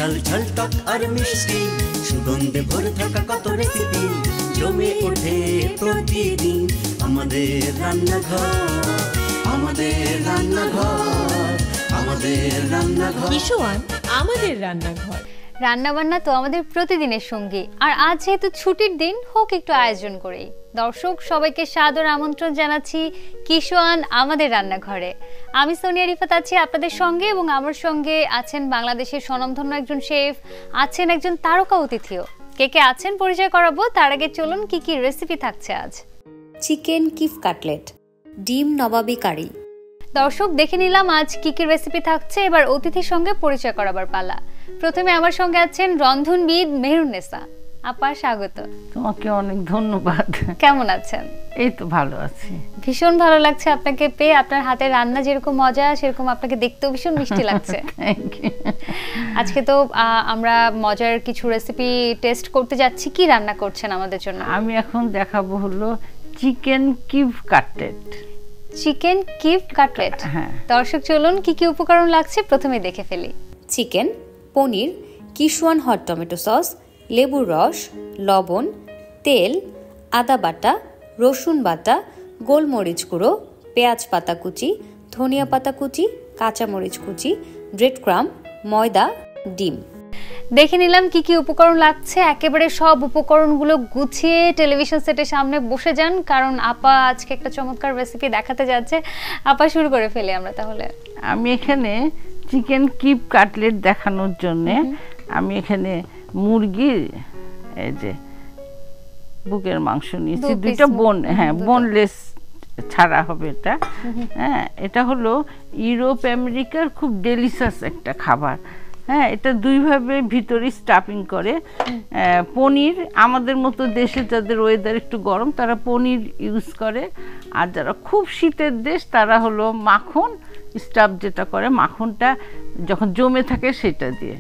ঝাল ঝাল টক আর মিষ্টি সুগন্ধে ভরে থাকা কত রেসিপি জমে ওঠে প্রতিদিন আমাদের রান্নাঘর, আমাদের রান্নাঘর, আমাদের রান্নাঘর। কিশোয়ান আমাদের রান্নাঘর। রান্নাবান্না তো আমাদের প্রতিদিনের সঙ্গী, আর আজ যেহেতু ছুটির দিন, হোক একটু আয়োজন করেই। দর্শক সবাইকে সাদর আমন্ত্রণ জানাচ্ছি কিশোয়ান আমাদের রান্নাঘরে। আমি সোনিয়া রিফাত আছি আপনাদের সঙ্গে, এবং আমার সঙ্গে আছেন বাংলাদেশের স্বনামধন্য একজন শেফ, আছেন একজন তারকা অতিথিও। কে কে আছেন পরিচয় করাবো, তার আগে চলুন কি কি রেসিপি থাকছে আজ। চিকেন কিফ কাটলেট, ডিম নবাবি কারি। দর্শক দেখে নিলাম আজ কি কি রেসিপি থাকছে, এবার অতিথির সঙ্গে পরিচয় করাবার পালা। প্রথমে আমার সঙ্গে আছেন রন্ধনবিদ মেহরুন্নেসা আপা, স্বাগত। তোমাকে অনেক ধন্যবাদ। কেমন আছেন? এই তো ভালো আছি। ভীষণ ভালো লাগছে আপনাকে পেয়ে। আপনার হাতের রান্না যেরকম মজা, সেরকম আপনাকে দেখতেও ভীষণ মিষ্টি লাগছে। আজকে তো আমরা মজার কিছু রেসিপি টেস্ট করতে যাচ্ছি। কি রান্না করছেন আমাদের জন্য? আমি এখন দেখাবো হলো চিকেন কিফ কাটলেট। চিকেন কিফ কাটলেট, হ্যাঁ। দর্শক চলুন কি কি উপকরণ লাগছে প্রথমে দেখে ফেলি। চিকেন, পনির, কিশোয়ান হট টমেটো সস, লেবুর রস, লবণ, তেল, আদা বাটা, রসুন বাটা, গোলমরিচ গুঁড়ো, পেঁয়াজ পাতা কুচি, ধনিয়া পাতা কুচি, কাঁচামরিচ কুচি, ব্রেড ক্রাম্ব, ময়দা, ডিম। দেখে নিলাম কি কি উপকরণ লাগছে। একেবারে সব উপকরণগুলো গুছিয়ে টেলিভিশন সেটের সামনে বসে যান, কারণ আপা আজকে একটা চমৎকার রেসিপি দেখাতে যাচ্ছে। আপা শুরু করে ফেলি আমরা তাহলে। আমি এখানে চিকেন কিফ কাটলেট দেখানোর জন্য আমি এখানে মুরগির এই যে বুকের মাংস নিয়েছি, দুইটা বোনলেস ছাড়া হবে এটা। হ্যাঁ, এটা হলো ইউরোপ আমেরিকার খুব ডেলিশিয়াস একটা খাবার। হ্যাঁ, এটা দুইভাবে ভিতরে স্টাফিং করে। পনির, আমাদের মতো দেশে যাদের ওয়েদার একটু গরম তারা পনির ইউজ করে, আর যারা খুব শীতের দেশ তারা হলো মাখন স্টাফ যেটা করে, মাখনটা যখন জমে থাকে সেটা দিয়ে।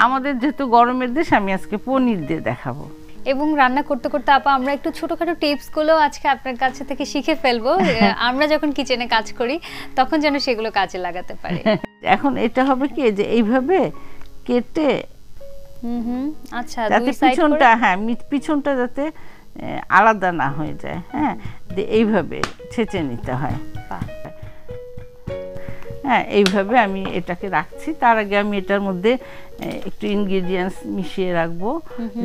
আমাদের যেহেতু গরমের দেশ, আমি আজকে পনির দিয়ে দেখাবো। এবং রান্না করতে করতে আপা আমরা একটু ছোটখাটো টিপসগুলো আজকে আপনার কাছে থেকে শিখে ফেলবো। আমরা যখন কিচেনে কাজ করি তখন যেন সেগুলো কাজে লাগাতে পারি। এখন এটা হবে কি, যে এইভাবে কেটে আচ্ছা, যাতে পিছনটা, হ্যাঁ পিছনটা যাতে আলাদা না হয়ে যায়। হ্যাঁ, এইভাবে ছেঁচে নিতে হয়। হ্যাঁ, এইভাবে আমি এটাকে রাখছি। তার আগে আমি এটার মধ্যে একটু ইনগ্রেডিয়েন্টস মিশিয়ে রাখবো।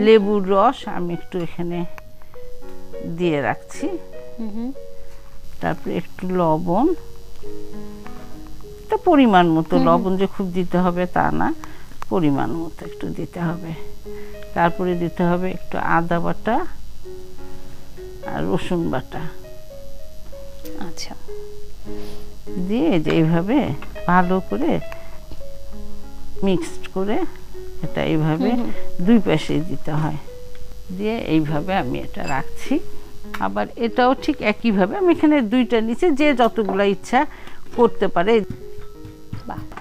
লেবুর রস আমি একটু এখানে দিয়ে রাখছি, তারপরে একটু লবণ, এটা পরিমাণ মতো। লবণ যে খুব দিতে হবে তা না, পরিমাণ মতো একটু দিতে হবে। তারপরে দিতে হবে একটু আদা বাটা আর রসুন বাটা। আচ্ছা, দিয়ে যে এইভাবে ভালো করে মিক্সড করে এটা এইভাবে দুই পাশে দিতে হয়। দিয়ে এইভাবে আমি এটা রাখছি। আবার এটাও ঠিক একইভাবে আমি এখানে দুইটা নিচে, যে যতগুলা ইচ্ছা করতে পারে।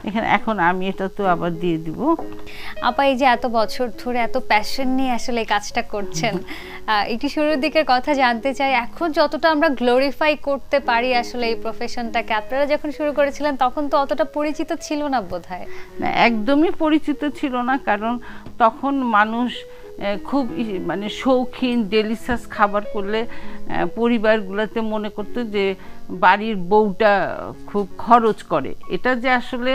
এখানে এখন আমি এটা তো আবার দিয়ে দিব। আপা এই যে এত বছর ধরে এত প্যাশন নিয়ে আসলে এই কাজটা করছেন, একটু শুরুর দিকের কথা জানতে চাই। এখন যতটা আমরা গ্লোরিফাই করতে পারি আসলে এই প্রফেশনটাকে, আপনারা যখন শুরু করেছিলেন তখন তো অতটা পরিচিত ছিল না বোধহয়। না, একদমই পরিচিত ছিল না, কারণ তখন মানুষ খুব মানে শৌখিন ডেলিশিয়াস খাবার করলে পরিবারগুলোতে মনে করতো যে বাড়ির বউটা খুব খরচ করে। এটা যে আসলে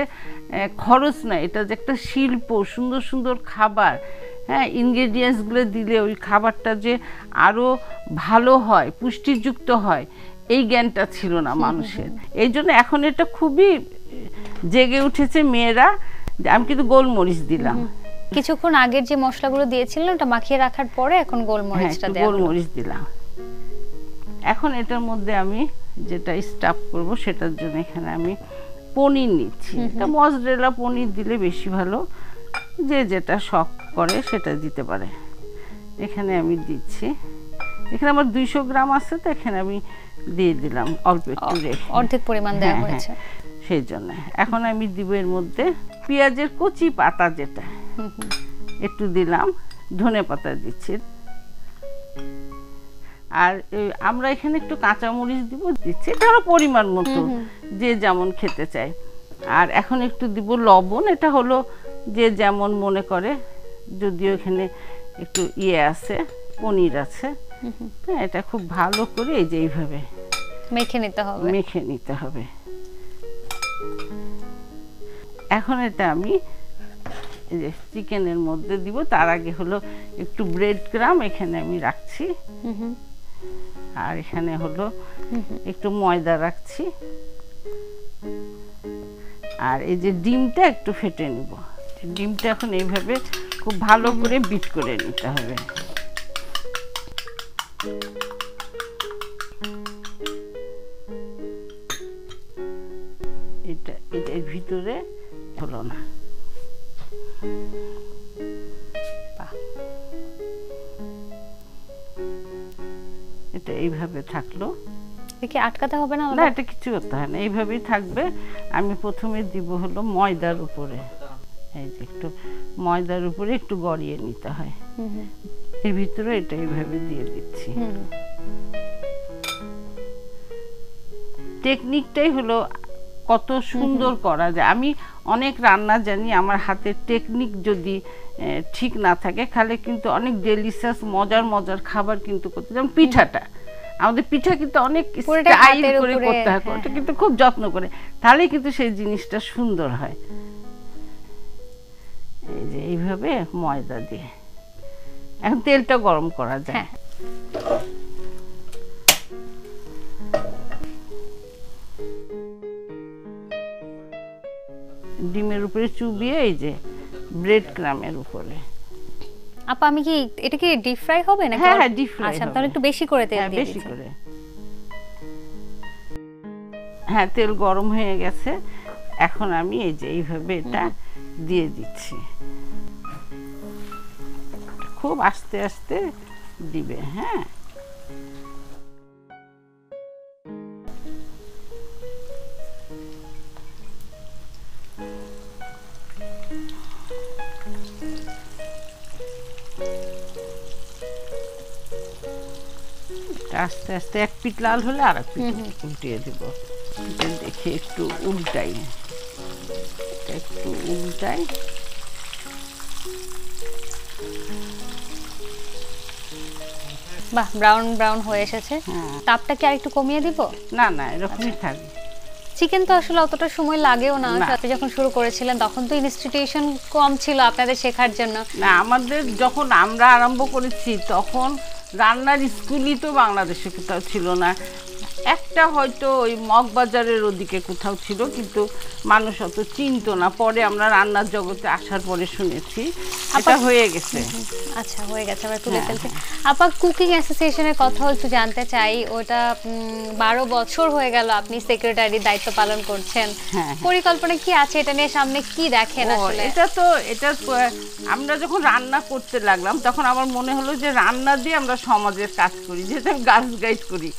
খরচ না, এটা যে একটা শিল্প, সুন্দর সুন্দর খাবার। হ্যাঁ, ইনগ্রেডিয়েন্টসগুলো দিলে ওই খাবারটা যে আরও ভালো হয়, পুষ্টিযুক্ত হয়, এই জ্ঞানটা ছিল না মানুষের। এই জন্য এখন এটা খুবই জেগে উঠেছে মেয়েরা। আমি কিন্তু গোলমরিচ দিলাম, কিছুক্ষণ আগের যে মশলাগুলো দিয়েছিলেন ওটা মাখিয়ে রাখার পরে এখন গোলমরিচটা দেয়া হলো। গোলমরিচ দিলাম। এখন এটার মধ্যে আমি যেটা স্টাফ করব সেটার জন্য এখানে আমি পনির নিচ্ছি। এটা মজরেলা পনির দিলে বেশি ভালো, যে যেটা শখ করে সেটা দিতে পারে। এখানে আমি দিচ্ছি, এখানে আমার 200 গ্রাম আছে, তো এখানে আমি দিয়ে দিলাম অল্প একটু রেখে, অর্ধেক পরিমাণ দেওয়া হয়েছে সেই জন্য। এখন আমি দিব এর মধ্যে পেঁয়াজের কচি পাতা, যেটা একটু দিলাম, ধনে পাতা দিচ্ছি, আর আমরা এখানে একটু কাঁচামরিচ দিচ্ছি, এটা পরিমাণ মতো যে যেমন খেতে চায়। আর এখন একটু দিব লবণ, এটা হলো যে যেমন মনে করে, যদিও এখানে একটু আছে, পনির আছে। হ্যাঁ, এটা খুব ভালো করে এই যে এইভাবে মেখে নিতে হবে। এখন এটা আমি এই যে চিকেনের মধ্যে দিব। তার আগে হলো একটু ব্রেড ক্রাম এখানে আমি রাখছি, আর এখানে হলো একটু ময়দা রাখছি, আর এই যে ডিমটা একটু ফেটে নিব। ডিমটা এখন এইভাবে খুব ভালো করে বিট করে নিতে হবে। এটার ভিতরে হলো না, এটা এইভাবে থাকলো। কি আটকাতে হবে না? না, এটা কিছু করতে হয় না, এইভাবেই থাকবে। আমি প্রথমে দিব হলো ময়দার উপরে, এই যে একটু ময়দার উপরে একটু গড়িয়ে নিতে হয়। এর ভিতরে এটা এইভাবে দিয়ে দিচ্ছি। টেকনিকটাই হলো কত সুন্দর করা যায়। আমি অনেক রান্না জানি, আমার হাতের টেকনিক যদি ঠিক না থাকে তাহলে কিন্তু অনেক ডেলিশিয়াস মজার খাবার কিন্তু করতে। যেমন পিঠাটা, আমাদের পিঠা কিন্তু অনেক স্টাইল করে করতে হয়, ওটা কিন্তু খুব যত্ন করে, তাহলে কিন্তু সেই জিনিসটা সুন্দর হয়। এই যে এইভাবে ময়দা দিয়ে এখন তেলটা গরম করা যায়। ডিমের উপরে চুবিয়ে এই যে ব্রেড ক্রামের উপরে। আপা আমি কি এটা কি ডিপ ফ্রাই হবে নাকি? হ্যাঁ, ডিপ ফ্রাই। আচ্ছা, তাহলে একটু বেশি করে তেল দিয়ে বেশি করে। হ্যাঁ, তেল গরম হয়ে গেছে। এখন আমি এই যে এইভাবে এটা দিয়ে দিচ্ছি, খুব আস্তে আস্তে দিবে। হ্যাঁ, আস্তে আস্তে এক পিঠ লাল হলে আর এক পিঠ উল্টিয়ে দিব। দেখে একটু উল্টাই, বাহ, ব্রাউন ব্রাউন হয়ে এসেছে। তাপটা কি আর একটু কমিয়ে দিব? না, এরকমই থাকবে। চিকেন তো আসলে অতটা সময় লাগেও না। আপনি যখন শুরু করেছিলেন তখন তো ইনস্টিটিউশন কম ছিল আপনাদের শেখার জন্য। না, আমাদের যখন আমরা আরম্ভ করেছি তখন রান্নার স্কুলই তো বাংলাদেশে কোথাও ছিল না। একটা হয়তো ওই মগবাজারের ওদিকে কোথাও ছিল, কিন্তু মানুষ অত চিনতো না। পরে আমরা রান্নার জগতে আসার পরে শুনেছি এটা হয়ে গেছে। আচ্ছা, হয়ে গেছে, আমরা তুলে ফেলছি। আপা, কুকিং অ্যাসোসিয়েশনের কথাও একটু জানতে চাই। ওটা 12 বছর হয়ে গেল আপনি সেক্রেটারি দায়িত্ব পালন করছেন। পরিকল্পনা কি আছে এটা নিয়ে? সামনে কি দেখেন আসলে? এটা আমরা যখন রান্না করতে লাগলাম তখন আমার মনে হলো যে রান্না দিয়ে আমরা সমাজের কাজ করি, যেটা গার্লস গাইড করি।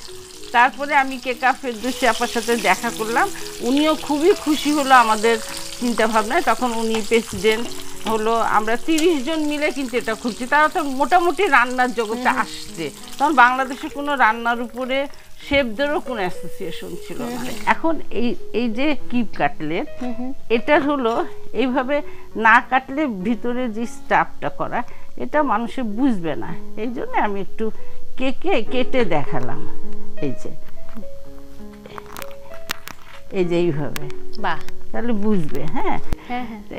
তারপরে আমি কেকা ফেরদৌসী আপার সাথে দেখা করলাম, উনিও খুবই খুশি হলো আমাদের চিন্তা ভাবনায়। তখন উনি প্রেসিডেন্ট হলো, আমরা 30 জন মিলে কিন্তু এটা খুঁজছি। তারা তো মোটামুটি রান্নার জগতে আসছে, তখন বাংলাদেশে কোনো রান্নার উপরে শেফদেরও কোনো অ্যাসোসিয়েশন ছিল না। এখন এই যে কিপ কাটলেট, এটা হলো এইভাবে না কাটলে ভিতরে যে স্টাফটা করা, এটা মানুষে বুঝবে না। এই জন্য আমি একটু কেটে দেখালাম। এই যে এইভাবে, বাহ, তাহলে বুঝবে। হ্যাঁ,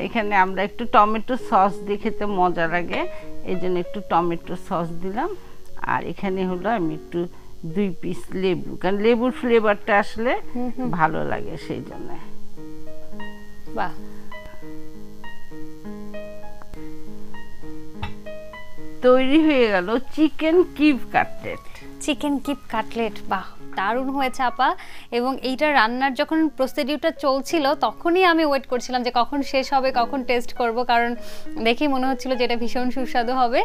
এখানে আমরা একটু টমেটো সস দিয়ে খেতে মজা লাগে, এই জন্য একটু টমেটো সস দিলাম। আর এখানে হলো আমি একটু 2 পিস লেবু, কারণ লেবুর ফ্লেভারটা আসলে ভালো লাগে সেই জন্য। বাহ, তৈরি হয়ে গেল চিকেন কিপ কাটলেট। বাহ, দারুণ হয়েছে আপা। এবং এইটা রান্নার যখন প্রসিডিউরটা চলছিল তখনই আমি ওয়েট করছিলাম যে কখন শেষ হবে, কখন টেস্ট করব, কারণ দেখেই মনে হচ্ছিল যে এটা ভীষণ সুস্বাদু হবে।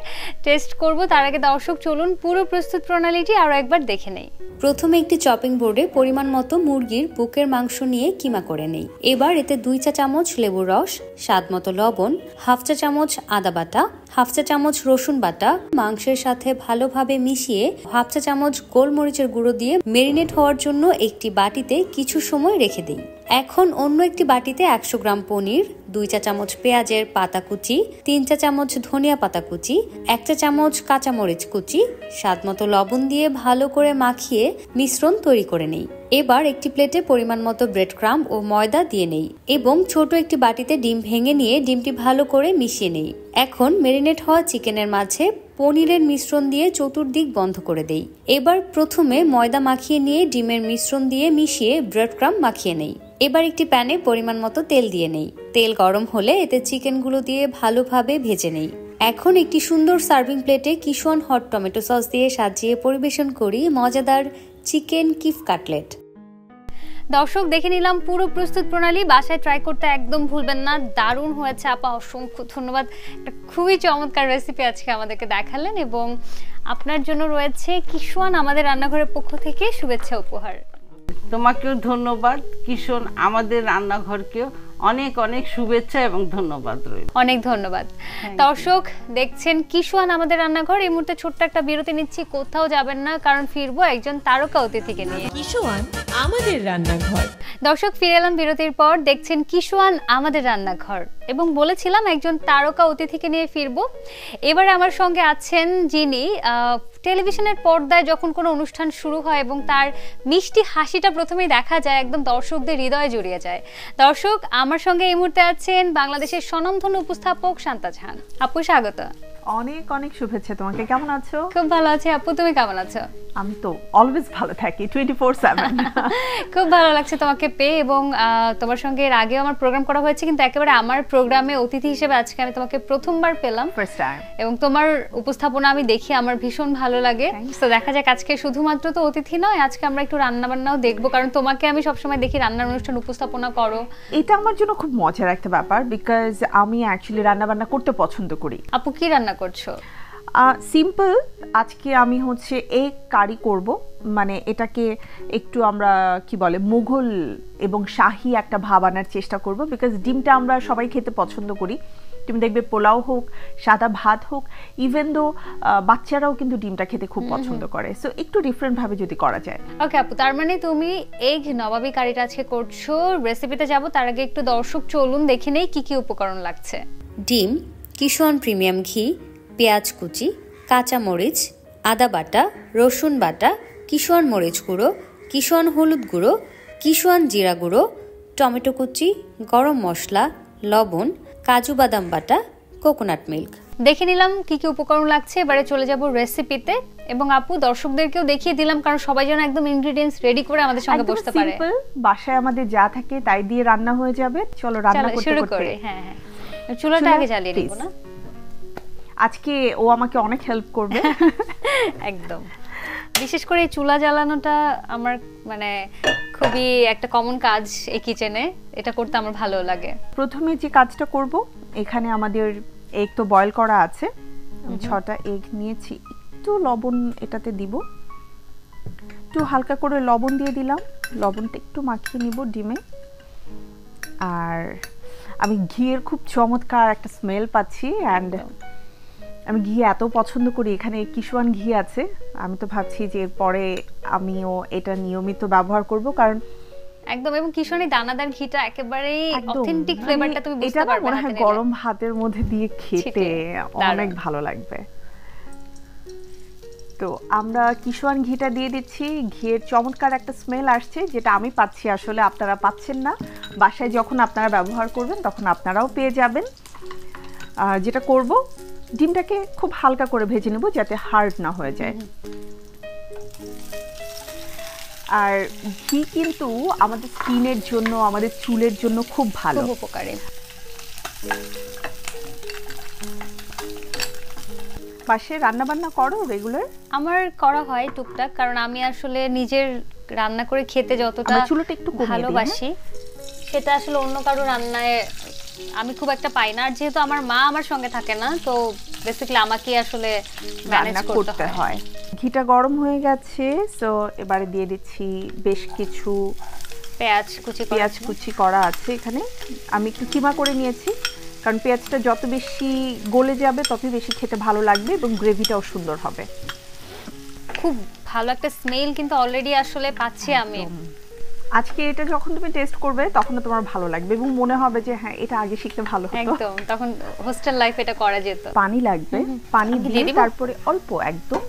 টেস্ট করব তার আগে দর্শক চলুন পুরো প্রস্তুত প্রণালীটি আরও একবার দেখে নেই। প্রথমে একটি চপিং বোর্ডে পরিমাণ মতো মুরগির বুকের মাংস নিয়ে কিমা করে নেই। এবার এতে 2 চা চামচ লেবুর রস, স্বাদ মতো লবণ, 1/2 চা চামচ আদা বাটা, 1/2 চা চামচ রসুন বাটা মাংসের সাথে ভালোভাবে মিশিয়ে 1/2 চা চামচ গোলমরিচের গুঁড়ো দিয়ে মেরিনেট হওয়ার জন্য একটি বাটিতে কিছু সময় রেখে দিই। এখন অন্য একটি বাটিতে 100 গ্রাম পনির, 2 চা চামচ পেঁয়াজের পাতা কুচি, 3 চা চামচ ধনিয়া পাতা কুচি, 1 চা চামচ কাঁচামরিচ কুচি, স্বাদমতো লবণ দিয়ে ভালো করে মাখিয়ে মিশ্রণ তৈরি করে নেই। এবার একটি প্লেটে পরিমাণ মতো ব্রেড ক্রাম্ব ও ময়দা দিয়ে নেই এবং ছোট একটি বাটিতে ডিম ভেঙে নিয়ে ডিমটি ভালো করে মিশিয়ে নেই। এখন মেরিনেট হওয়া চিকেনের মাঝে পনিরের মিশ্রণ দিয়ে চতুর্দিক বন্ধ করে দেই। এবার প্রথমে ময়দা মাখিয়ে নিয়ে ডিমের মিশ্রণ দিয়ে মিশিয়ে ব্রেড ক্রাম্ব মাখিয়ে নেই। এবার একটি প্যানে পরিমাণ মতো তেল দিয়ে নেই। তেল গরম হলে এতে চিকেনগুলো দিয়ে ভালোভাবে ভেজে নেই। এখন একটি সুন্দর সার্ভিং প্লেটে কিশোয়ান হট টমেটো সস দিয়ে সাজিয়ে পরিবেশন করি মজাদার চিকেন কিফ কাটলেট। দর্শক দেখে নিলাম পুরো প্রস্তুত প্রণালী, বাসায় ট্রাই করতে একদম ভুলবেন না। দারুণ হয়েছে আপা, অসংখ্য ধন্যবাদ। একটা খুবই চমৎকার রেসিপি আজকে আমাদেরকে দেখালেন এবং আপনার জন্য রয়েছে কিশোয়ান আমাদের রান্নাঘরের পক্ষ থেকে শুভেচ্ছা উপহার। তোমাকেও ধন্যবাদ, কিশোর আমাদের রান্নাঘরকেও অনেক অনেক শুভেচ্ছা এবং ধন্যবাদ রইল। অনেক ধন্যবাদ। দর্শক দেখছেন কিশোয়ান আমাদের রান্নাঘর। এই মুহূর্তে ছোট্ট একটা বিরতি নিচ্ছি, কোথাও যাবেন না, কারণ ফিরবো একজন তারকা অতিথিকে নিয়ে। কিশোয়ান আমাদের রান্নাঘর। দর্শক ফিরে এলাম বিরতির পর, দেখছেন কিশোয়ান আমাদের রান্নাঘর এবং বলেছিলাম একজন তারকা অতিথিকে নিয়ে ফিরবো। এবারে আমার সঙ্গে আছেন যিনি টেলিভিশনের পর্দায় যখন কোনো অনুষ্ঠান শুরু হয় এবং তার মিষ্টি হাসিটা প্রথমেই দেখা যায়, একদম দর্শকদের হৃদয়ে জড়িয়ে যায়। দর্শক আমার সঙ্গে এই মুহূর্তে আছেন বাংলাদেশের স্বনামধন্য উপস্থাপক শান্তা জাহান। আপু স্বাগত। অনেক অনেক শুভেচ্ছা তোমাকে। কেমন আছো? খুব ভালো আছি আপু, তুমি কেমন আছো? আমি তো অলওয়েজ ভালো থাকি 24/7। খুব ভালো লাগছে তোমাকে পেয়ে এবং তোমার সঙ্গে এর আগেও আমার প্রোগ্রাম করা হয়েছে, কিন্তু একেবারে আমার প্রোগ্রামে অতিথি হিসেবে আজকে আমি তোমাকে প্রথমবার পেলাম ফার্স্ট টাইম এবং তোমার উপস্থাপনা আমি দেখি, আমার ভীষণ ভালো লাগে। তো দেখা যাক আজকে শুধুমাত্র তো অতিথি নয়, আজকে আমরা একটু রান্না বান্নাও দেখবো, কারণ তোমাকে আমি সবসময় দেখি রান্নার অনুষ্ঠান উপস্থাপনা করো। এটা আমার জন্য খুব মজার একটা ব্যাপার, বিকজ আমি অ্যাকচুয়ালি রান্না বান্না করতে পছন্দ করি। আপু কি রান্না করছো? সিম্পল, আজকে আমি হচ্ছে এগ কারি করব। মানে এটাকে একটু আমরা কি বলে মুঘল এবং শাহি একটা ভাব আনার চেষ্টা করব, বিকজ ডিমটা আমরা সবাই খেতে পছন্দ করি। তুমি দেখবে পোলাও হোক, সাদা ভাত হোক, ইভেন দো বাচ্চারাও কিন্তু ডিমটা খেতে খুব পছন্দ করে। সো একটু ডিফারেন্ট ভাবে যদি করা যায়। ওকে আপু, তার মানে তুমি এগ নবাবী কারিটা আজকে করছো। রেসিপিতে যাব তার আগে একটু দর্শক চলুন দেখে নেই কি কি উপকরণ লাগছে। ডিম, কিশোয়ান প্রিমিয়াম ঘি, পেঁয়াজ কুচি, কাঁচামরিচ, আদা বাটা, রসুন বাটা, কিশোয়ান মরিচ গুঁড়ো, কিশোয়ান হলুদ গুঁড়ো, কিশোয়ান জিরা গুঁড়ো, টমেটো কুচি, গরম মশলা, লবণ, কাজু বাদাম বাটা, কোকোনাট মিল্ক। দেখে নিলাম কি কি উপকরণ লাগছে, এবারে চলে যাব রেসিপিতে। এবং আপু দর্শকদেরকেও দেখিয়ে দিলাম, কারণ সবাই যেন একদম ইনগ্রেডিয়েন্টস রেডি করে আমাদের সঙ্গে বসতে পারে। সিম্পল, বাসায় আমাদের যা থাকে তাই দিয়ে রান্না হয়ে যাবে। চলো রান্না করতে শুরু করতে। করি। হ্যাঁ হ্যাঁ, চুলাটা আগে জ্বালিয়ে নিব না? আজকে ও আমাকে অনেক হেল্প করবে। একদম, বিশেষ করে চুলা জ্বালানোটা আমার মানে খুবই একটা কমন কাজ এই কিচেনে, এটা করতে আমার ভালো লাগে। প্রথমে যে কাজটা করব, এখানে আমাদের এগ তো বয়েল করা আছে, 6টা এগ নিয়েছি। একটু লবণ এটাতে দিব, একটু হালকা করে লবণ দিয়ে দিলাম। লবণটা একটু মাখিয়ে নিব ডিমে। আর আমি ঘিয়ের খুব চমৎকার একটা স্মেল পাচ্ছি, অ্যান্ড আমি ঘি এত পছন্দ করি। এখানে কিশোয়ান ঘি আছে, আমি তো ভাবছি যে এরপরে আমিও এটা নিয়মিত ব্যবহার করব, কারণ একদম। এবং কিশোরী দানাদার ঘিটা একেবারেই অথেন্টিক ফ্লেভারটা তুমি বুঝতে এটা পারবে। মনে হয় গরম ভাতের মধ্যে দিয়ে খেতে অনেক ভালো লাগবে। তো আমরা কিশোয়ান ঘিটা দিয়ে দিচ্ছি। ঘিয়ের চমৎকার একটা স্মেল আসছে, যেটা আমি পাচ্ছি, আসলে আপনারা পাচ্ছেন না। বাসায় যখন আপনারা ব্যবহার করবেন তখন আপনারাও পেয়ে যাবেন। যেটা করব, ডিমটাকে খুব হালকা করে ভেজে নেব যাতে হার্ড না হয়ে যায়। আর ঘি কিন্তু আমাদের স্কিনের জন্য, আমাদের চুলের জন্য খুব ভালো, খুব উপকারী। পাশে রান্না বান্না করো রেগুলার? আমার করা হয় টুকটাক, কারণ আমি আসলে নিজের রান্না করে খেতে যতটা চুলাটা একটু ভালোবাসি, সেটা আসলে অন্য কারো রান্নায় আমি খুব একটা পাই না। আর যেহেতু আমার মা আমার সঙ্গে থাকে না, তো বেসিক্যালি আমাকে আসলে ম্যানেজ করতে হয়। ঘিটা গরম হয়ে গেছে, সো এবারে দিয়ে দিচ্ছি বেশ কিছু পেঁয়াজ কুচি করা আছে। এখানে আমি একটু কিমা করে নিয়েছি, কারণ পেঁয়াজটা যত বেশি গলে যাবে ততই বেশি খেতে ভালো লাগবে এবং গ্রেভিটাও সুন্দর হবে। খুব ভালো একটা স্মেল কিন্তু অলরেডি আসলে পাচ্ছি আমি। আজকে এটা যখন তুমি টেস্ট করবে তখন তোমার ভালো লাগবে এবং মনে হবে যে হ্যাঁ এটা আগে শিখলে ভালো হতো। একদম, তখন হোস্টেল লাইফ এটা করা যেত। পানি লাগবে, পানি দিয়ে তারপরে অল্প একদম,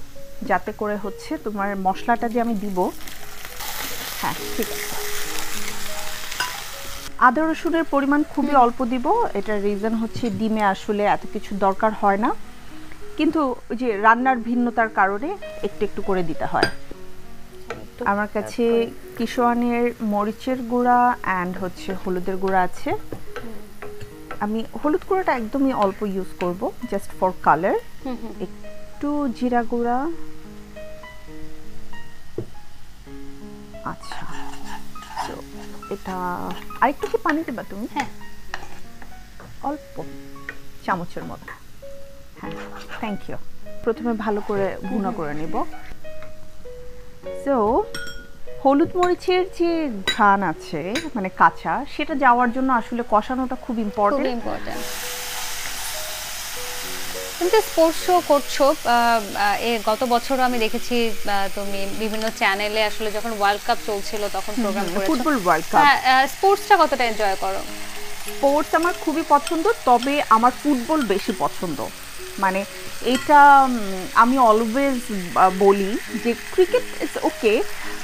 যাতে করে হচ্ছে তোমার মশলাটা যে আমি দিব। হ্যাঁ ঠিক আছে। আদা রসুনের পরিমাণ খুবই অল্প দিব, এটার রিজন হচ্ছে ডিমে আসলে এত কিছু দরকার হয় না, কিন্তু ওই যে রান্নার ভিন্নতার কারণে একটু একটু করে দিতে হয়। আমার কাছে কিশোয়ানের মরিচের গুঁড়া অ্যান্ড হচ্ছে হলুদের গুঁড়া আছে। আমি হলুদ গুঁড়াটা একদমই অল্প ইউজ করব, জাস্ট ফর কালার। একটু জিরা গুঁড়া, আচ্ছা তো এটা আরেকটু কি পানি দেবা তুমি? হ্যাঁ অল্প চামচের মতো। হ্যাঁ থ্যাংক ইউ। প্রথমে ভালো করে ভুনা করে নেব। সো হলুদ মরিচের যে ঘ্রাণ আছে মানে কাঁচা, সেটা যাওয়ার জন্য আসলে কষানোটা খুব ইম্পর্টেন্ট। তুমি তো স্পোর্টস শো করছো, গত বছরও আমি দেখেছি তুমি বিভিন্ন চ্যানেলে আসলে যখন ওয়ার্ল্ড কাপ চলছিল তখন প্রোগ্রাম করেছো। Football world cup. স্পোর্টসটা কতটা এনজয় করো? স্পোর্টস আমার খুবই পছন্দ, তবে আমার ফুটবল বেশি পছন্দ। মানে এটা আমি অলওয়েজ বলি যে ক্রিকেট ইজ ওকে,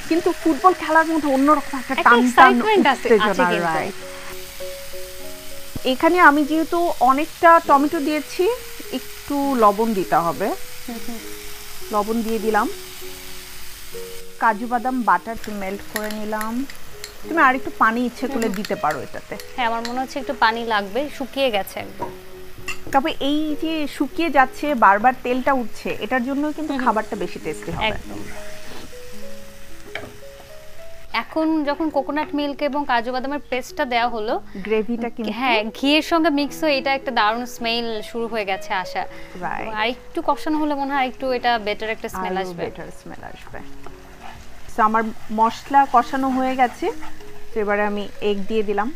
কিন্তু ফুটবল খেলার মধ্যে অন্যরকম একটা এক্সাইটমেন্ট আছে। এখানে আমি যেহেতু অনেকটা টমেটো দিয়েছি, একটু লবণ দিতে হবে। লবণ দিয়ে দিলাম। কাজু বাদাম বাটার মেল্ট করে নিলাম। তুমি আরেকটু পানি ইচ্ছে করলে দিতে পারো এটাতে। হ্যাঁ আমার মনে হচ্ছে একটু পানি লাগবে, শুকিয়ে গেছে একদম। তবে এই যে শুকিয়ে যাচ্ছে বারবার তেলটা উঠছে, এটার জন্য কিন্তু খাবারটা বেশি টেস্টি হবে। একদম। এখন যখন কোকোনাট মিল্ক এবং কাজু বাদামের পেস্টটা দেওয়া হলো, গ্রেভিটা কিন্তু হ্যাঁ ঘিয়ের সঙ্গে মিক্স হয়ে এটা একটা দারুণ স্মেল শুরু হয়ে গেছে আসা। আর একটু কষানো হলে মনে হয় একটু এটা বেটার একটা স্মেল আসবে। সো আমার মশলা কষানো হয়ে গেছে, তো এবারে আমি এগ দিয়ে দিলাম।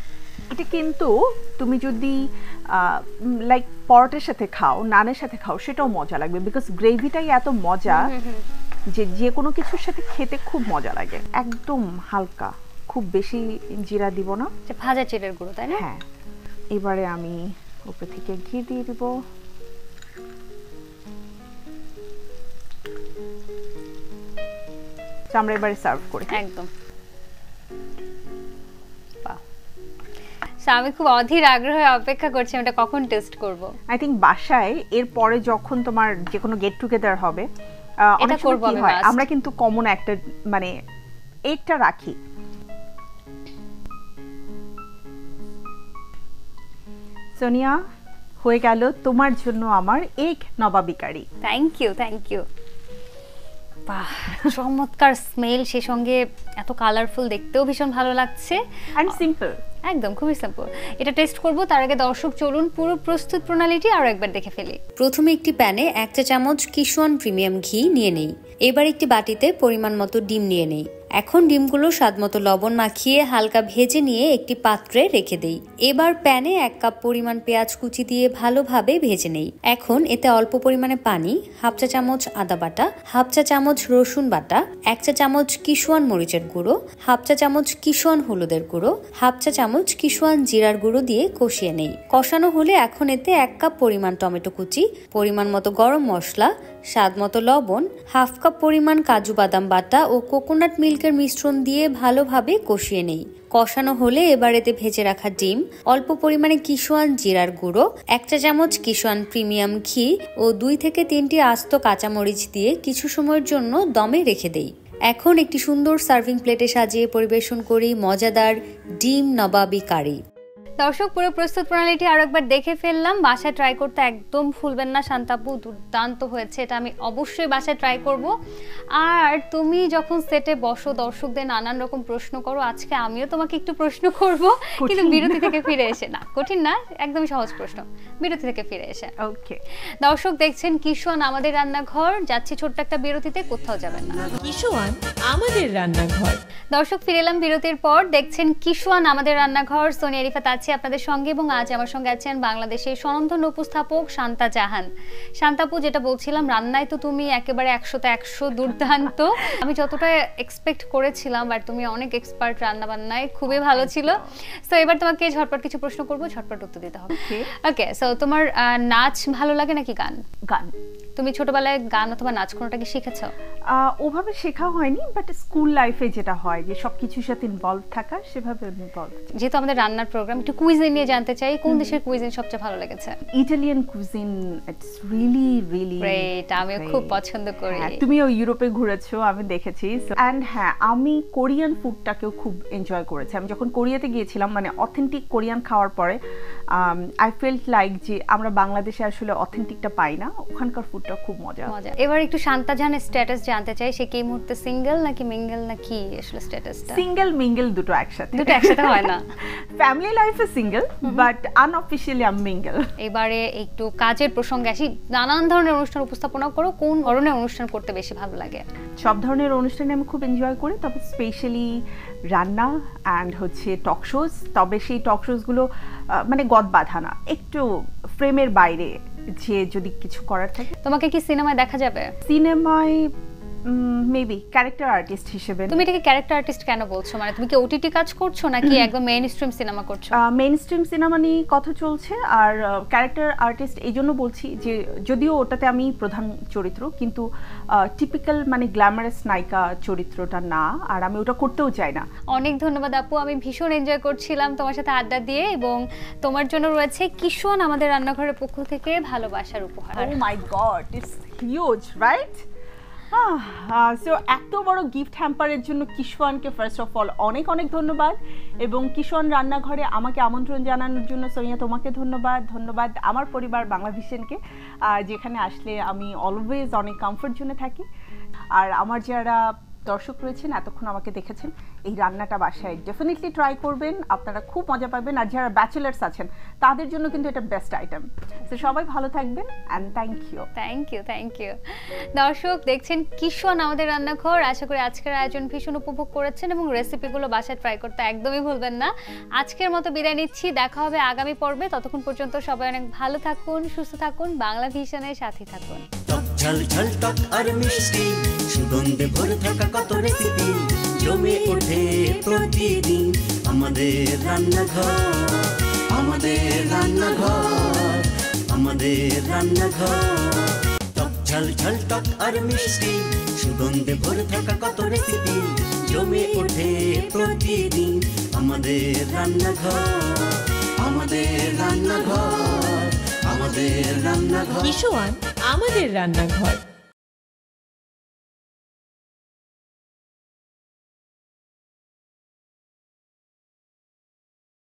এটা কিন্তু তুমি যদি লাইক পরোটার সাথে খাও, নানের সাথে খাও, সেটাও মজা লাগবে, বিকজ গ্রেভিটাই এত মজা যে যে কোনো কিছুর সাথে খেতে খুব মজা লাগে। একদম হালকা, খুব বেশি জিরা দিব না। ভাজা চিড়ের গুঁড়ো, তাই না? হ্যাঁ। এবারে আমি উপর থেকে ঘি দিয়ে দিব। আমরা এবারে সার্ভ করি। একদম। আমি খুব অধীর আগ্রহে অপেক্ষা করছি এটা কখন টেস্ট করব। আই থিংক বাসায় এরপরে যখন তোমার যে কোনো গেট টুগেদার হবে, অনেক সময় কি হয় আমরা কিন্তু কমন একটা মানে এগটা রাখি। সোনিয়া, হয়ে গেল তোমার জন্য আমার egg Nawabi curry. Thank you, thank you. বাহ, চমৎকার স্মেল, সেই সঙ্গে এত কালারফুল, দেখতেও ভীষণ ভালো লাগছে। এন্ড সিম্পল, একদম খুবই সিম্পল। এটা টেস্ট করব, তার আগে দর্শক চলুন পুরো প্রস্তুত প্রণালীটি আরো একবার দেখে ফেলি। প্রথমে একটি প্যানে 1 চা চামচ কিশোয়ান প্রিমিয়াম ঘি নিয়ে নেই। এবার একটি বাটিতে পরিমাণ মতো ডিম নিয়ে নেই। এখন ডিমগুলো স্বাদমতো লবণ মাখিয়ে হালকা ভেজে নিয়ে একটি পাত্রে রেখে দেই। এবার প্যানে 1 কাপ পরিমাণ পেঁয়াজ কুচি দিয়ে ভালোভাবে ভেজে নেই। এখন এতে অল্প পরিমাণে পানি, 1/2 চা চামচ আদা বাটা, 1/2 চা চামচ রসুন বাটা, 1 চা চামচ কিশোয়ান মরিচের গুঁড়ো, 1/2 চা চামচ কিশোয়ান হলুদের গুঁড়ো, 1/2 চা চামচ কিশোয়ান জিরার গুঁড়ো দিয়ে কষিয়ে নেই। কষানো হলে এখন এতে 1 কাপ পরিমাণ টমেটো কুচি, পরিমাণ মতো গরম মশলা, স্বাদ মতো লবণ, 1/2 কাপ পরিমাণ কাজু বাদাম বাটা ও কোকোনাট মিল্কের মিশ্রণ দিয়ে ভালোভাবে কষিয়ে নেই। কষানো হলে এবার এতে ভেজে রাখা ডিম, অল্প পরিমাণে কিশোয়ান জিরার গুঁড়ো, 1 চা চামচ কিশোয়ান প্রিমিয়াম ঘি ও 2 থেকে 3টি আস্ত কাঁচামরিচ দিয়ে কিছু সময়ের জন্য দমে রেখে দেই। এখন একটি সুন্দর সার্ভিং প্লেটে সাজিয়ে পরিবেশন করি মজাদার ডিম নবাবী কারি। দর্শক পুরো প্রস্তুত প্রণালীটি আরো একবার দেখে ফেললাম। বাসায় ট্রাই করতে একদম ভুলবেন না। শান্তাপু, দুর্দান্ত হয়েছে, এটা আমি অবশ্যই বাসায় ট্রাই করব। আর তুমি যখন সেটে বসো, দর্শকদের নানান রকম প্রশ্ন করো, আজকে আমিও তোমাকে একটু প্রশ্ন করব, কিন্তু বিরতি থেকে ফিরে এসে। না কঠিন না, একদমই সহজ প্রশ্ন, বিরতি থেকে ফিরে এসে। ওকে দর্শক দেখছেন কিশোয়ান আমাদের রান্নাঘর, যাচ্ছি ছোট্ট একটা বিরতিতে, কোথাও যাবেন না। কিশোয়ান আমাদের রান্নাঘর। দর্শক ফিরে এলাম বিরতির পর, দেখছেন কিশোয়ান আমাদের রান্নাঘর। সোনিয়া রিফাত আছি আছি আপনাদের সঙ্গে এবং আজ আমার সঙ্গে আছেন বাংলাদেশের স্বনামধন্য উপস্থাপক শান্তা জাহান। শান্তাপু, যেটা বলছিলাম, রান্নায় তো তুমি একেবারে 100তে 100 দুর্দান্ত। আমি যতটা এক্সপেক্ট করেছিলাম, বাট তুমি অনেক এক্সপার্ট রান্না বান্নায়, খুবই ভালো ছিল। সো এবার তোমাকে ঝটপট কিছু প্রশ্ন করবো, ঝটপট উত্তর দিতে হবে। ওকে, সো তোমার নাচ ভালো লাগে নাকি গান? গান। তুমি ছোটবেলায় গান অথবা নাচ কোনোটা কি শিখেছো? ওভাবে শেখা হয়নি, বাট স্কুল লাইফে যেটা হয় যে সবকিছুর সাথে ইনভলভ থাকা, সেভাবে ইনভলভ। যেহেতু আমাদের রান্নার প্রোগ্রাম, একটু কুইজিন নিয়ে জানতে চাই, কোন দেশের কুইজিন সবচেয়ে ভালো লেগেছে? Italian cuisine, it's really really great, আমিও খুব পছন্দ করি। তুমিও ইউরোপে ঘুরেছো, আমি দেখেছি। এন্ড হ্যাঁ, আমি কোরিয়ান ফুডটাকেও খুব এনজয় করেছি। আমি যখন কোরিয়াতে গিয়েছিলাম, মানে অথেন্টিক কোরিয়ান খাওয়ার পরে আই ফেল্ট লাইক যে আমরা বাংলাদেশে আসলে অথেন্টিকটা পাই না, ওখানকার ফুডটা খুব মজা। এবার একটু শান্তা জাহানের স্ট্যাটাস জানতে চাই, সে কি মুহূর্তে সিঙ্গেল নাকি মিঙ্গেল, নাকি আসলে স্ট্যাটাসটা? সিঙ্গেল মিঙ্গেল দুটো একসাথে। দুটো একসাথে হয় না। ফ্যামিলি লাইফে single, but unofficially I am mingle. এবারে একটু কাজের প্রসঙ্গে আসি। নানান ধরনের অনুষ্ঠান উপস্থাপনা করো, কোন ধরনের অনুষ্ঠান করতে বেশি ভালো লাগে? সব ধরনের অনুষ্ঠানে আমি খুব এনজয় করি, তবে স্পেশালি রান্না অ্যান্ড হচ্ছে টক শোজ। তবে সেই টক শোজগুলো মানে গদ বাঁধা না, একটু ফ্রেমের বাইরে, যে যদি কিছু করার থাকে। তোমাকে কি সিনেমায় দেখা যাবে? সিনেমায় মেবি ক্যারেক্টার আর্টিস্ট হিসেবে। তুমি এটাকে ক্যারেক্টার আর্টিস্ট কেন বলছো? মানে তুমি কি ওটিটি কাজ করছো নাকি একদম মেইন স্ট্রিম সিনেমা করছো? মেইন স্ট্রিম সিনেমা নিয়ে কথা চলছে, আর ক্যারেক্টার আর্টিস্ট এই জন্য বলছি যে যদিও ওটাতে আমি প্রধান চরিত্র, কিন্তু টিপিক্যাল মানে গ্ল্যামারাস নায়িকা চরিত্রটা না, আর আমি ওটা করতেও চাই না। অনেক ধন্যবাদ আপু, আমি ভীষণ এনজয় করছিলাম তোমার সাথে আড্ডা দিয়ে, এবং তোমার জন্য রয়েছে কিশোয়ান আমাদের রান্নাঘরের পক্ষ থেকে ভালোবাসার উপহার। Oh my god, it's huge, right? So এত বড় গিফট হ্যাম্পারের জন্য কিশোয়ানকে ফার্স্ট অফ অল অনেক অনেক ধন্যবাদ, এবং কিশোয়ান রান্নাঘরে আমাকে আমন্ত্রণ জানানোর জন্য সোনিয়া তোমাকে ধন্যবাদ। ধন্যবাদ আমার পরিবার বাংলাভিশনকে, যেখানে আসলে আমি অলওয়েজ অনেক কমফর্ট জোনে থাকি। আর আমার যারা দর্শক রয়েছেন, এতক্ষণ আমাকে দেখেছেন, এই রান্নাটা বাসায় ডেফিনেটলি ট্রাই করবেন, আপনারা খুব মজা পাবেন। আর যারা ব্যাচেলার্স আছেন তাদের জন্য কিন্তু এটা বেস্ট আইটেম। তো সবাই ভালো থাকবেন, and thank you. Thank you. দর্শক দেখছেন কিশোয়ান আমাদের রান্নাঘর। আশা করি আজকের আয়োজন ভীষণ উপভোগ করেছেন এবং রেসিপিগুলো বাসায় ট্রাই করতে একদমই ভুলবেন না। আজকের মতো বিদায় নিচ্ছি, দেখা হবে আগামী পর্বে। ততক্ষণ পর্যন্ত সবাই অনেক ভালো থাকুন, সুস্থ থাকুন, বাংলাভিশনের সাথে থাকুন। ঝাল ঝাল টক আর মিষ্টি, সুগন্ধে ভরে থাকা কত রেসিপি, জমে ওঠে প্রতিদিন আমাদের রান্নাঘর, আমাদের রান্নাঘর, আমাদের রান্নাঘর। টক ঝাল ঝাল টক আর মিষ্টি, সুগন্ধে ভরে থাকা কত রেসিপি, জমে ওঠে প্রতিদিন আমাদের রান্নাঘর, আমাদের রান্নাঘর, আমাদের রান্নাঘর। কিশোয়ান আমাদের রান্নাঘর।